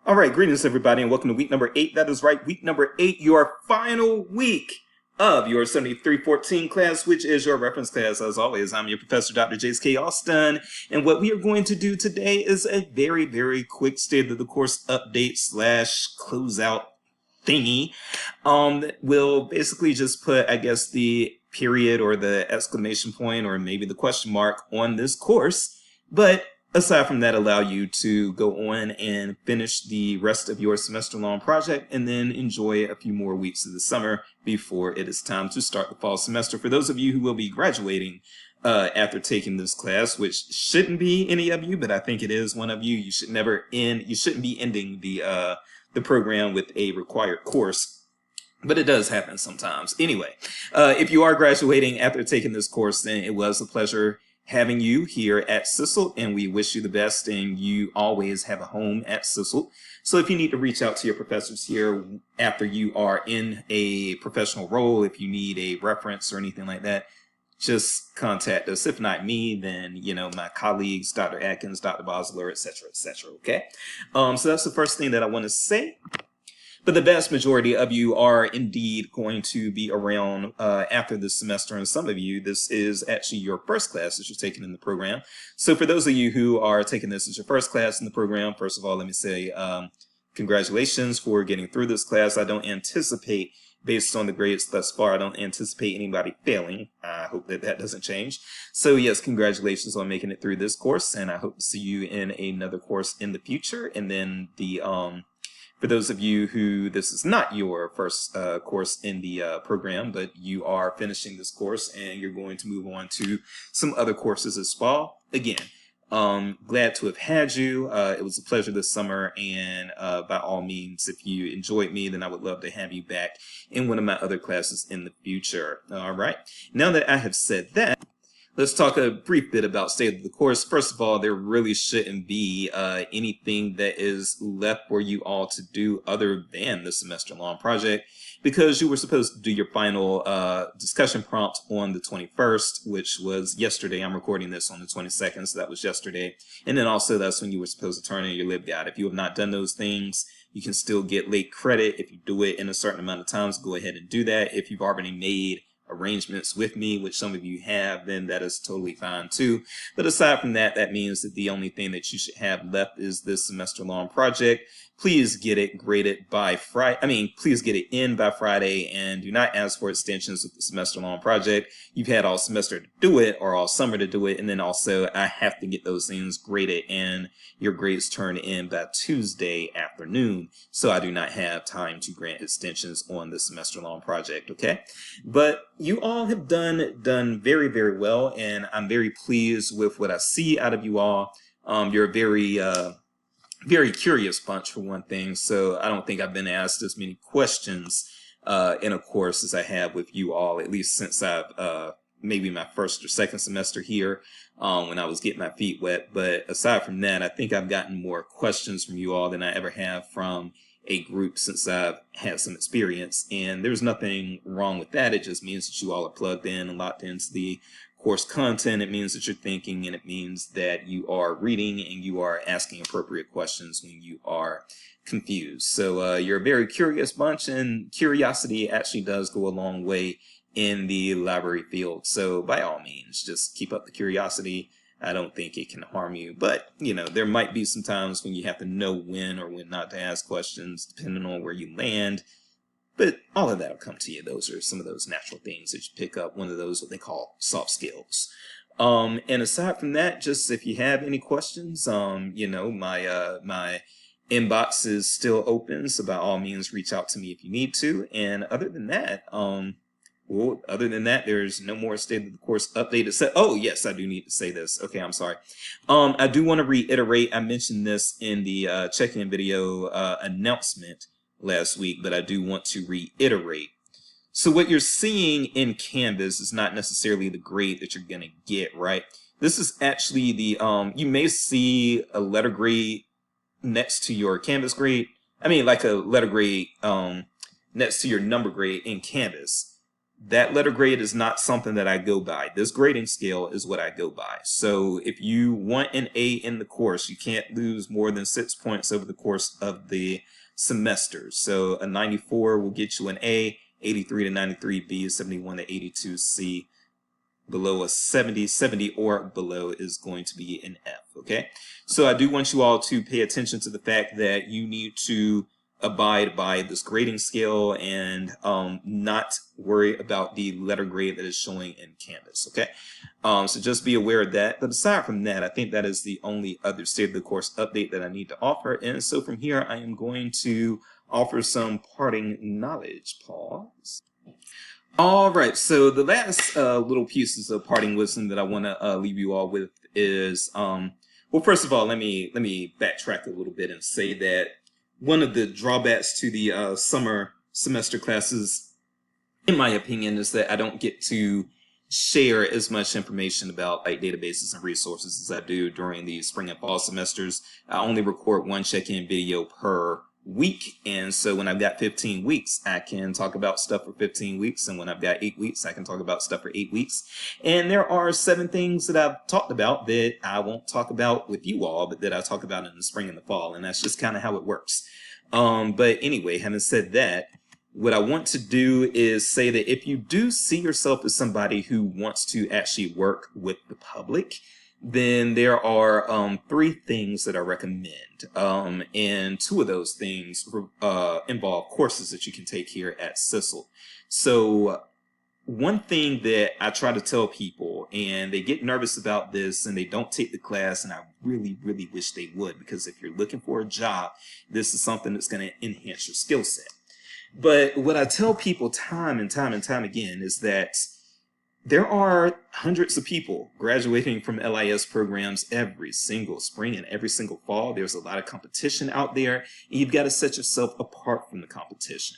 All right, greetings everybody, and welcome to week number 8. That is right, week number 8, your final week of your 7314 class, which is your reference class. As always, I'm your professor, Dr. Jace K. Austin, and what we are going to do today is a very quick state of the course update slash closeout thingy. We'll basically just put, I guess, the period or the exclamation point or maybe the question mark on this course, but aside from that, allow you to go on and finish the rest of your semester-long project and then enjoy a few more weeks of the summer before it is time to start the fall semester. For those of you who will be graduating after taking this class, which shouldn't be any of you, but I think it is one of you, you shouldn't be ending the program with a required course. But it does happen sometimes. Anyway, if you are graduating after taking this course, then it was a pleasure having you here at CISL, and we wish you the best, and you always have a home at CISL. So if you need to reach out to your professors here after you are in a professional role, if you need a reference or anything like that, just contact us. If not me, then, my colleagues, Dr. Atkins, Dr. Bosler, etc., okay? So that's the first thing that I want to say. But the vast majority of you are indeed going to be around after this semester, and some of you, this is actually your first class that you're taking in the program. So for those of you who are taking this as your first class in the program, first of all, let me say congratulations for getting through this class. I don't anticipate, based on the grades thus far, I don't anticipate anybody failing. I hope that that doesn't change. So yes, congratulations on making it through this course, and I hope to see you in another course in the future. And then for those of you who this is not your first course in the program, but you are finishing this course and you're going to move on to some other courses this fall, again, glad to have had you. It was a pleasure this summer, and by all means, if you enjoyed me, then I would love to have you back in one of my other classes in the future. All right. Now that I have said that, let's talk a brief bit about state of the course. First of all, there really shouldn't be anything that is left for you all to do other than the semester-long project, because you were supposed to do your final discussion prompt on the 21st, which was yesterday. I'm recording this on the 22nd, so that was yesterday. And then also that's when you were supposed to turn in your LibGuide. If you have not done those things, you can still get late credit. If you do it in a certain amount of times, go ahead and do that. If you've already made arrangements with me, which some of you have, then that is totally fine too. But aside from that, that means that the only thing that you should have left is this semester-long project. Please get it graded by Friday. Please get it in by Friday, and do not ask for extensions with the semester-long project. You've had all semester to do it, or all summer to do it, and then also I have to get those things graded and your grades turned in by Tuesday afternoon, so I do not have time to grant extensions on the semester-long project, okay? But you all have done very well, and I'm very pleased with what I see out of you all. You're a very curious bunch, for one thing, so I don't think I've been asked as many questions in a course as I have with you all, at least since I've maybe my first or second semester here when I was getting my feet wet. But aside from that, I think I've gotten more questions from you all than I ever have from a group since I've had some experience, and there's nothing wrong with that. It just means that you all are plugged in and locked into the course content. It means that you're thinking, and it means that you are reading and you are asking appropriate questions when you are confused. So you're a very curious bunch, and curiosity actually does go a long way in the library field. So by all means, just keep up the curiosity. I don't think it can harm you, but there might be some times when you have to know when or when not to ask questions, depending on where you land. But all of that will come to you. Those are some of those natural things that you pick up. One of those, what they call soft skills. And aside from that, just if you have any questions, my inbox is still open, so by all means, reach out to me if you need to. And other than that, there's no more state of the course update. Oh, yes, I do need to say this. Okay, I'm sorry. I do want to reiterate, I mentioned this in the check-in video announcement last week, but I do want to reiterate. So what you're seeing in Canvas is not necessarily the grade that you're going to get, right? This is actually the, you may see a letter grade next to your Canvas grade. Like a letter grade next to your number grade in Canvas. that letter grade is not something that I go by. This grading scale is what I go by. So if you want an A in the course, you can't lose more than 6 points over the course of the semester. So a 94 will get you an A, 83 to 93 B, 71 to 82 C. Below a 70 or below is going to be an F, okay? So I do want you all to pay attention to the fact that you need to abide by this grading scale and not worry about the letter grade that is showing in Canvas, okay? So just be aware of that. But aside from that, I think that is the only other state of the course update that I need to offer. And so from here, I am going to offer some parting knowledge. Pause. All right, so the last little pieces of parting wisdom that I want to leave you all with is, well, first of all, let me backtrack a little bit and say that one of the drawbacks to the summer semester classes, in my opinion, is that I don't get to share as much information about like databases and resources as I do during the spring and fall semesters. I only record one check-in video per week, and so when I've got 15 weeks, I can talk about stuff for 15 weeks, and when I've got 8 weeks, I can talk about stuff for 8 weeks. And there are 7 things that I've talked about that I won't talk about with you all, but that I talk about in the spring and the fall, and that's just kind of how it works. But anyway, having said that, what I want to do is say that if you do see yourself as somebody who wants to actually work with the public, then there are 3 things that I recommend. And 2 of those things involve courses that you can take here at CISL. So one thing that I try to tell people, and they get nervous about this and they don't take the class, and I really, really wish they would, because if you're looking for a job, this is something that's going to enhance your skill set. But what I tell people time and time again is that there are hundreds of people graduating from LIS programs every single spring and every single fall. There's a lot of competition out there, and you've got to set yourself apart from the competition.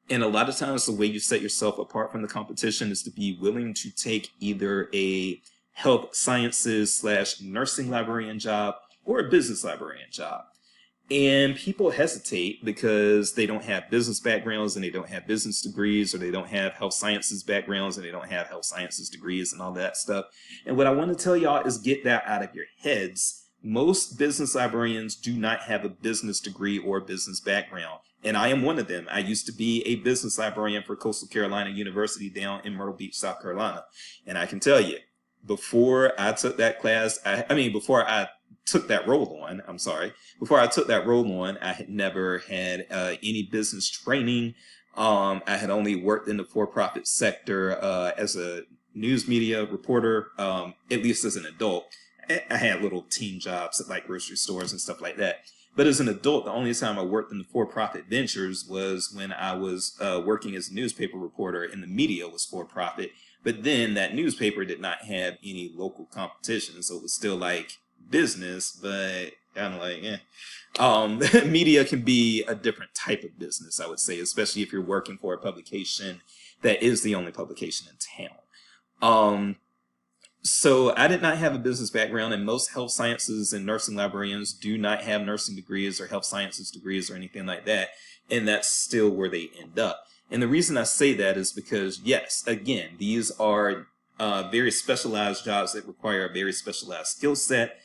And a lot of times the way you set yourself apart from the competition is to be willing to take either a health sciences / nursing librarian job or a business librarian job. And people hesitate because they don't have business backgrounds and they don't have business degrees, or they don't have health sciences backgrounds and they don't have health sciences degrees and all that stuff. And what I want to tell y'all is get that out of your heads. Most business librarians do not have a business degree or business background. And I am one of them. I used to be a business librarian for Coastal Carolina University down in Myrtle Beach, South Carolina. And I can tell you, before I took that class, before I took that role on, I had never had any business training. I had only worked in the for-profit sector as a news media reporter, at least as an adult. I had little teen jobs at like grocery stores and stuff like that. But as an adult, the only time I worked in the for-profit ventures was when I was working as a newspaper reporter, and the media was for-profit. But then that newspaper did not have any local competition, so it was still like business, but kind of like, media can be a different type of business, I would say, especially if you're working for a publication that is the only publication in town. So I did not have a business background, and most health sciences and nursing librarians do not have nursing degrees or health sciences degrees or anything like that, and that's still where they end up. And the reason I say that is because, yes, again, these are very specialized jobs that require a very specialized skill set.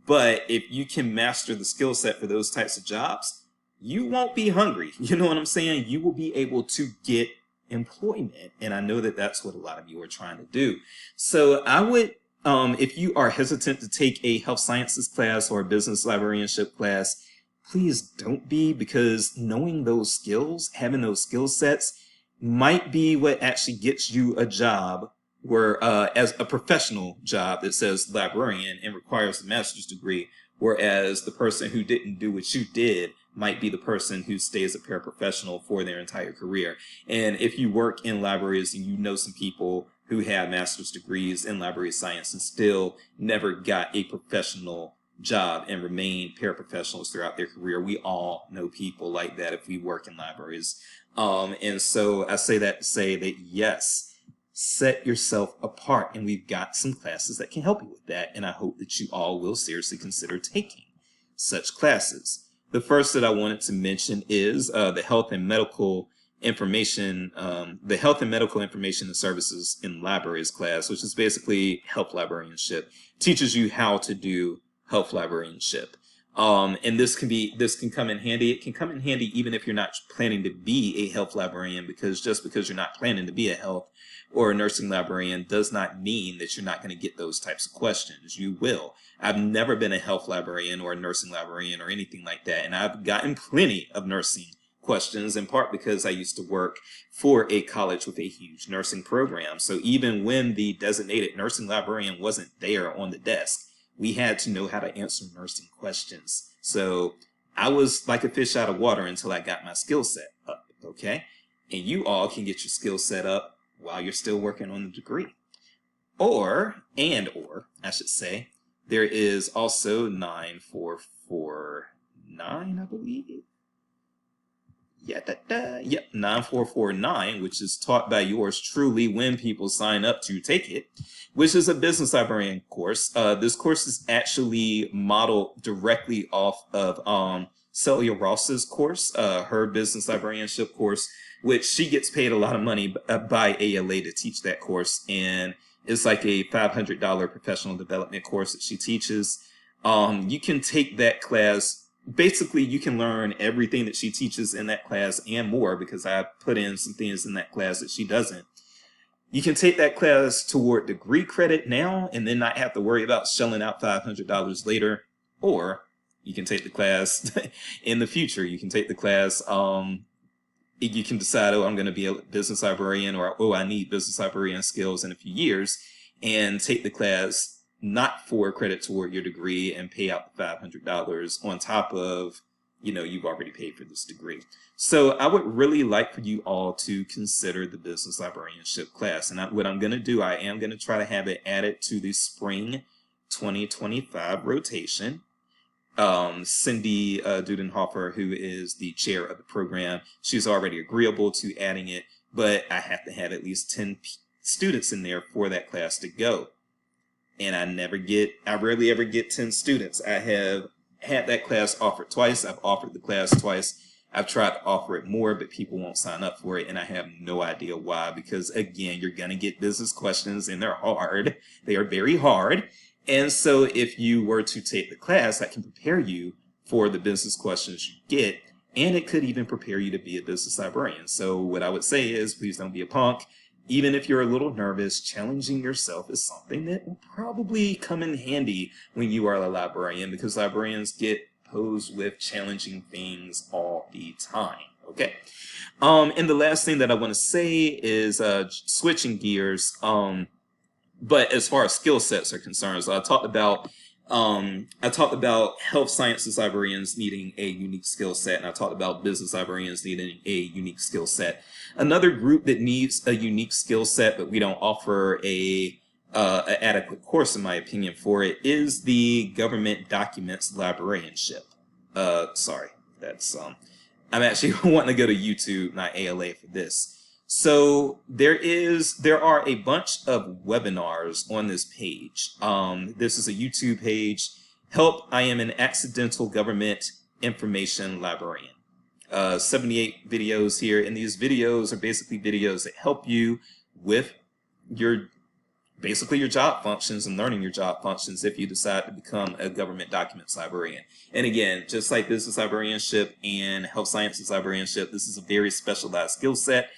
But if you can master the skill set for those types of jobs, you won't be hungry. You know what I'm saying? You will be able to get employment. And I know that that's what a lot of you are trying to do. So I would, if you are hesitant to take a health sciences class or a business librarianship class, please don't be, because knowing those skills, having those skill sets might be what actually gets you a job where as a professional job that says librarian and requires a master's degree, whereas the person who didn't do what you did might be the person who stays a paraprofessional for their entire career. And if you work in libraries and you know some people who have master's degrees in library science and still never got a professional job and remained paraprofessionals throughout their career, we all know people like that if we work in libraries. And so I say that to say that, yes, set yourself apart, and we've got some classes that can help you with that, and I hope that you all will seriously consider taking such classes. The first that I wanted to mention is the Health and Medical information, the health and medical information and services in libraries class, which is basically health librarianship. Teaches you how to do health librarianship. And this can come in handy. It can come in handy even if you're not planning to be a health librarian, because just because you're not planning to be a health or a nursing librarian does not mean that you're not going to get those types of questions. You will. I've never been a health librarian or a nursing librarian or anything like that, and I've gotten plenty of nursing questions, in part because I used to work for a college with a huge nursing program. So even when the designated nursing librarian wasn't there on the desk, we had to know how to answer nursing questions. So I was like a fish out of water until I got my skill set up, okay? And you all can get your skill set up while you're still working on the degree. Or, I should say, there is also 9449, I believe. Yep, 9449, which is taught by yours truly when people sign up to take it, which is a business librarian course. This course is actually modeled directly off of Celia Ross's course, her business librarianship course, which she gets paid a lot of money by ALA to teach that course. And it's like a $500 professional development course that she teaches. You can take that class. Basically, you can learn everything that she teaches in that class and more, because I put in some things in that class that she doesn't. You can take that class toward degree credit now and then not have to worry about shelling out $500 later. Or you can take the class in the future. You can take the class, you can decide, oh, I'm going to be a business librarian, or, oh, I need business librarian skills in a few years, and take the class not for credit toward your degree and pay out the $500 on top of, you've already paid for this degree. So I would really like for you all to consider the business librarianship class. And what I'm going to do, I am going to try to have it added to the spring 2025 rotation. Cindy Dudenhofer, who is the chair of the program, she's already agreeable to adding it, but I have to have at least 10 students in there for that class to go. And I rarely ever get 10 students. I have had that class offered twice. I've offered the class twice. I've tried to offer it more, but people won't sign up for it. And I have no idea why, because again, you're going to get business questions and they're hard. They are very hard. And so if you were to take the class, I can prepare you for the business questions you get. And it could even prepare you to be a business librarian. So what I would say is, please don't be a punk. Even if you're a little nervous, challenging yourself is something that will probably come in handy when you are a librarian, because librarians get posed with challenging things all the time, okay? And the last thing that I want to say is switching gears, but as far as skill sets are concerned, so I talked about health sciences librarians needing a unique skill set, and I talked about business librarians needing a unique skill set. Another group that needs a unique skill set, but we don't offer an adequate course, in my opinion, for it, is the government documents librarianship. Sorry, that's I'm actually wanting to go to YouTube, not ALA, for this. So there are a bunch of webinars on this page. This is a YouTube page. Help, I am an accidental government information librarian. 78 videos here, and these videos are basically videos that help you with your job functions and learning your job functions if you decide to become a government documents librarian. And again, just like business librarianship and health sciences librarianship, this is a very specialized skill set.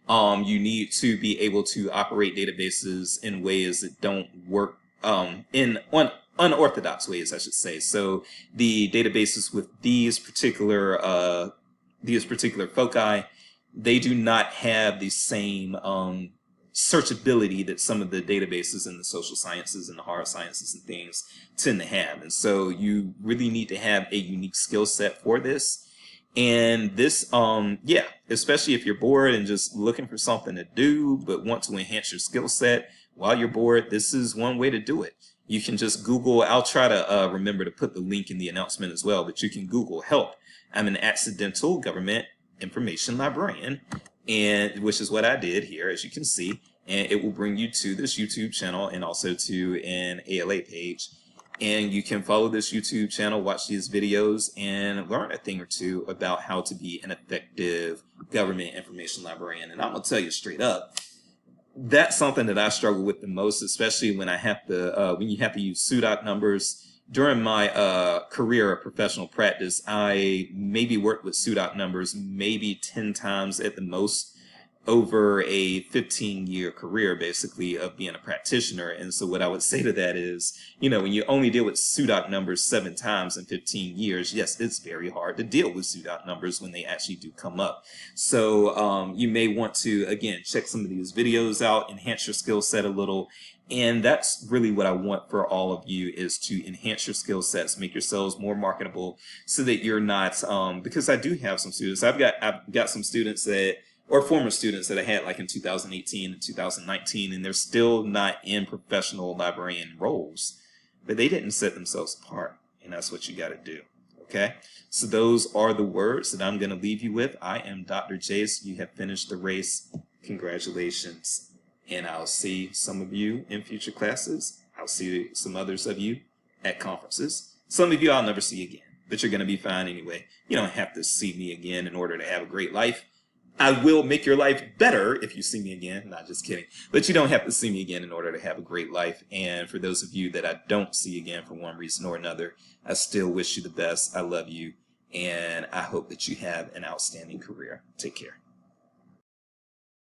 You need to be able to operate databases in ways that don't work in unorthodox ways, I should say. So the databases with these particular foci, they do not have the same searchability that some of the databases in the social sciences and the hard sciences and things tend to have. And so you really need to have a unique skill set for this. And this, especially if you're bored and just looking for something to do, but want to enhance your skill set while you're bored, this is one way to do it. You can just Google, I'll try to remember to put the link in the announcement as well, but you can Google help. I'm an accidental government information librarian, and which is what I did here, as you can see, and it will bring you to this YouTube channel and also to an ALA page. And you can follow this YouTube channel, watch these videos, and learn a thing or two about how to be an effective government information librarian. And I'm going to tell you straight up, that's something that I struggle with the most, especially when I have to, when you have to use SUDOC numbers. During my career of professional practice, I maybe worked with SUDOC numbers maybe 10 times at the most over a 15-year career, basically, of being a practitioner. And so what I would say to that is, you know, when you only deal with SUDOC numbers 7 times in 15 years, yes, it's very hard to deal with SUDOC numbers when they actually do come up. So you may want to, again, check some of these videos out, enhance your skill set a little. And that's really what I want for all of you, is to enhance your skill sets, make yourselves more marketable, so that you're not, because I do have some students, I've got some students that, or former students that I had like in 2018 and 2019, and they're still not in professional librarian roles, but they didn't set themselves apart, and that's what you got to do. Okay, so those are the words that I'm going to leave you with. I am Dr. Jace. You have finished the race. Congratulations. And I'll see some of you in future classes. I'll see some others of you at conferences. Some of you I'll never see again, but you're going to be fine anyway. You don't have to see me again in order to have a great life. I will make your life better if you see me again. Not just kidding. But you don't have to see me again in order to have a great life. And for those of you that I don't see again for one reason or another, I still wish you the best. I love you. And I hope that you have an outstanding career. Take care.